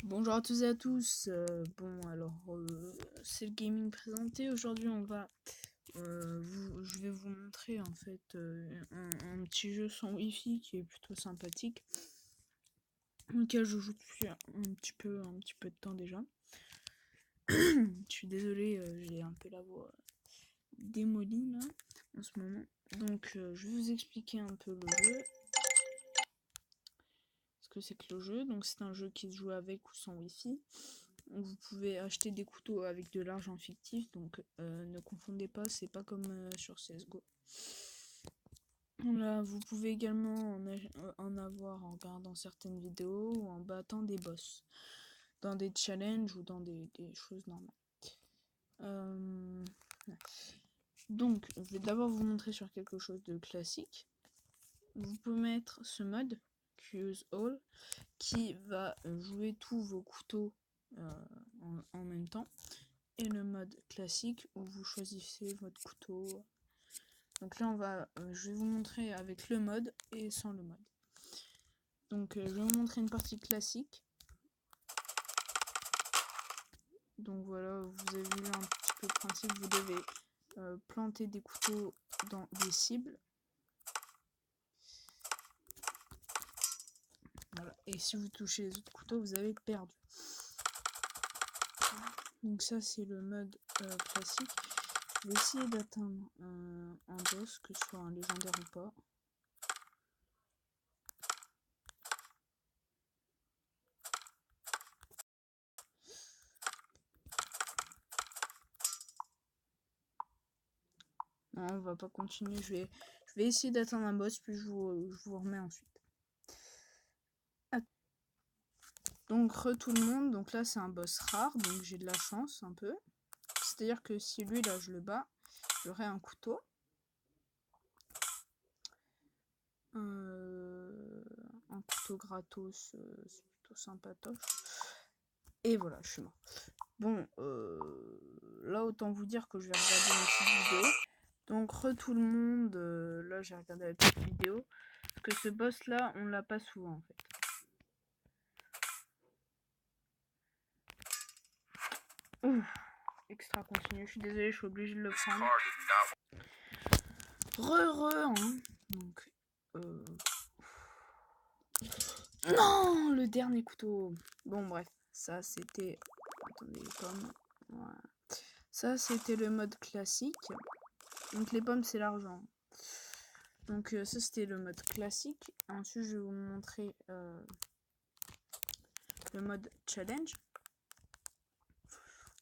Bonjour à tous et à tous. C'est le gaming présenté. Aujourd'hui, je vais vous montrer en fait un petit jeu sans wifi qui est plutôt sympathique, auquel je joue depuis un petit peu de temps déjà. Je suis désolé, j'ai un peu la voix démolie là en ce moment. Donc, je vais vous expliquer un peu le jeu. Ce que c'est que le jeu. Donc, c'est un jeu qui se joue avec ou sans wifi. Vous pouvez acheter des couteaux avec de l'argent fictif, donc ne confondez pas, c'est pas comme sur CSGO. Là, vous pouvez également en avoir en regardant certaines vidéos ou en battant des boss, dans des challenges ou dans des choses normales. Donc, je vais d'abord vous montrer sur quelque chose de classique. Vous pouvez mettre ce mode, Use All, qui va jouer tous vos couteaux en même temps, et le mode classique où vous choisissez votre couteau. Donc là je vais vous montrer avec le mode et sans le mode. Donc je vais vous montrer une partie classique. Donc voilà, vous avez vu un petit peu le principe. Vous devez planter des couteaux dans des cibles. Voilà. Et si vous touchez les autres couteaux, vous avez perdu. Donc ça c'est le mode classique. Je vais essayer d'atteindre un boss, que ce soit un légendaire ou pas. Non, on va pas continuer. Je vais essayer d'atteindre un boss, puis je vous remets ensuite. Donc tout le monde, donc là c'est un boss rare, donc j'ai de la chance un peu. C'est-à-dire que si lui là je le bats, j'aurai un couteau. Un couteau gratos, c'est plutôt sympatoche. Et voilà, je suis mort. Bon, là autant vous dire que je vais regarder une petite vidéo. Donc tout le monde, là j'ai regardé la petite vidéo. Parce que ce boss là, on l'a pas souvent en fait. Ouf, extra continu, je suis désolée, je suis obligée de le prendre. Hein. Donc, non, le dernier couteau. Bon, bref, ça c'était. Attendez, les pommes. Voilà. Ça c'était le mode classique. Donc, les pommes c'est l'argent. Donc, ça c'était le mode classique. Ensuite, je vais vous montrer le mode challenge.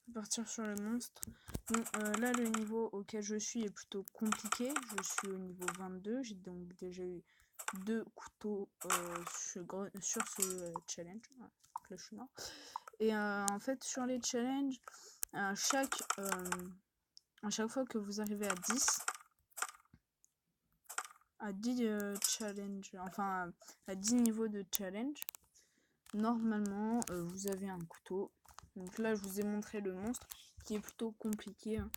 On va partir sur le monstre. Bon, là, le niveau auquel je suis est plutôt compliqué. Je suis au niveau 22. J'ai donc déjà eu 2 couteaux sur ce challenge. Voilà, là, je suis mort. Et en fait, sur les challenges, à chaque fois que vous arrivez à 10 challenges, enfin à 10 niveaux de challenge, normalement vous avez un couteau. Donc là, je vous ai montré le monstre qui est plutôt compliqué. Hein.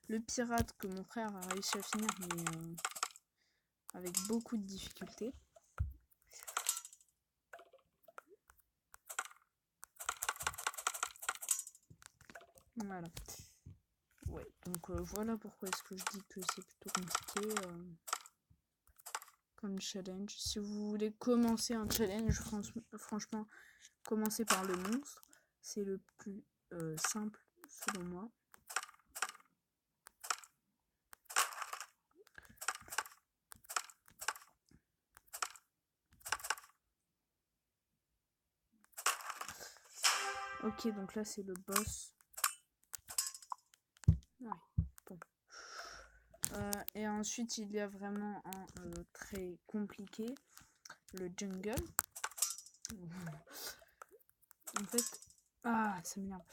Le pirate que mon frère a réussi à finir, mais avec beaucoup de difficultés. Voilà. Ouais, donc voilà pourquoi est-ce que je dis que c'est plutôt compliqué comme challenge. Si vous voulez commencer un challenge, franchement, commencez par le monstre. C'est le plus simple selon moi. Ok, donc là c'est le boss. Ouais, bon. Et ensuite il y a vraiment un très compliqué, le jungle. En fait, ça m'énerve.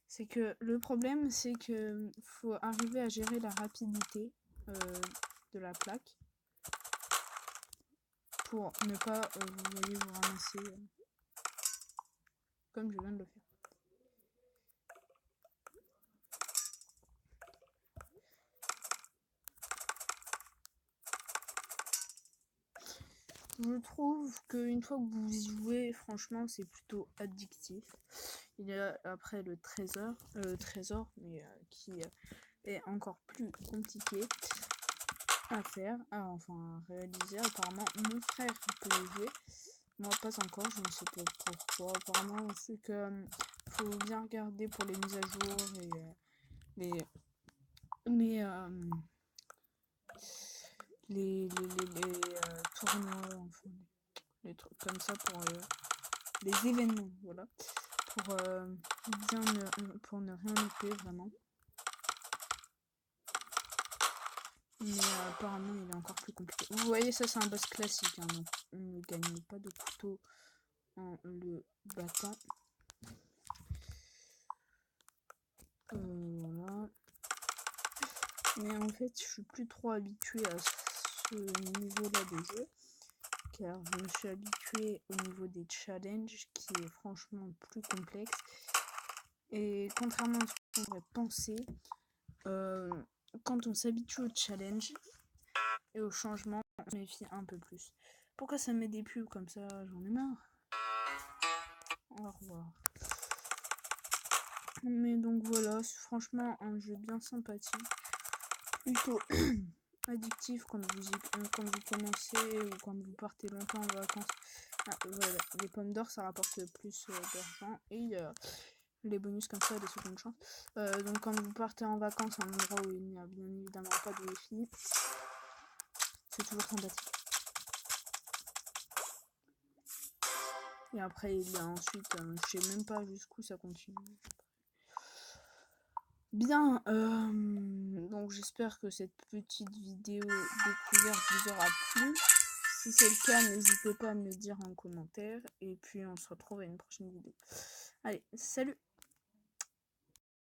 C'est que le problème, c'est que faut arriver à gérer la rapidité de la plaque pour ne pas vous ramasser comme je viens de le faire. Je trouve qu'une fois que vous y jouez, franchement, c'est plutôt addictif. Il y a après le trésor, mais qui est encore plus compliqué à faire, enfin à réaliser. Apparemment, mon frère peut le jouer. Moi, pas encore, je ne sais pas pourquoi. Apparemment, c'est que faut bien regarder pour les mises à jour et les tournois, enfin, les trucs comme ça pour les événements, voilà, pour pour ne rien louper vraiment. Mais apparemment il est encore plus compliqué. Vous voyez, ça c'est un boss classique, hein, donc on ne gagne pas de couteau en le battant. Voilà. Mais en fait je suis plus trop habituée à ce niveau-là de jeu, car je me suis habituée au niveau des challenges qui est franchement plus complexe. Et contrairement à ce qu'on pourrait penser, quand on s'habitue au challenge et au changement, on se méfie un peu plus. Pourquoi ça met des pubs comme ça? J'en ai marre. Au revoir. Mais donc voilà, c'est franchement un jeu bien sympathique. Plutôt addictif quand vous commencez ou quand vous partez longtemps en vacances. Voilà, les pommes d'or ça rapporte plus d'argent et les bonus comme ça, des secondes chances. Donc quand vous partez en vacances à un endroit où il n'y a bien évidemment pas de wifi, c'est toujours sympathique. Et après il y a ensuite, je sais même pas jusqu'où ça continue. Bien, donc j'espère que cette petite vidéo découverte vous aura plu. Si c'est le cas, n'hésitez pas à me le dire en commentaire. Et puis on se retrouve à une prochaine vidéo. Allez, salut!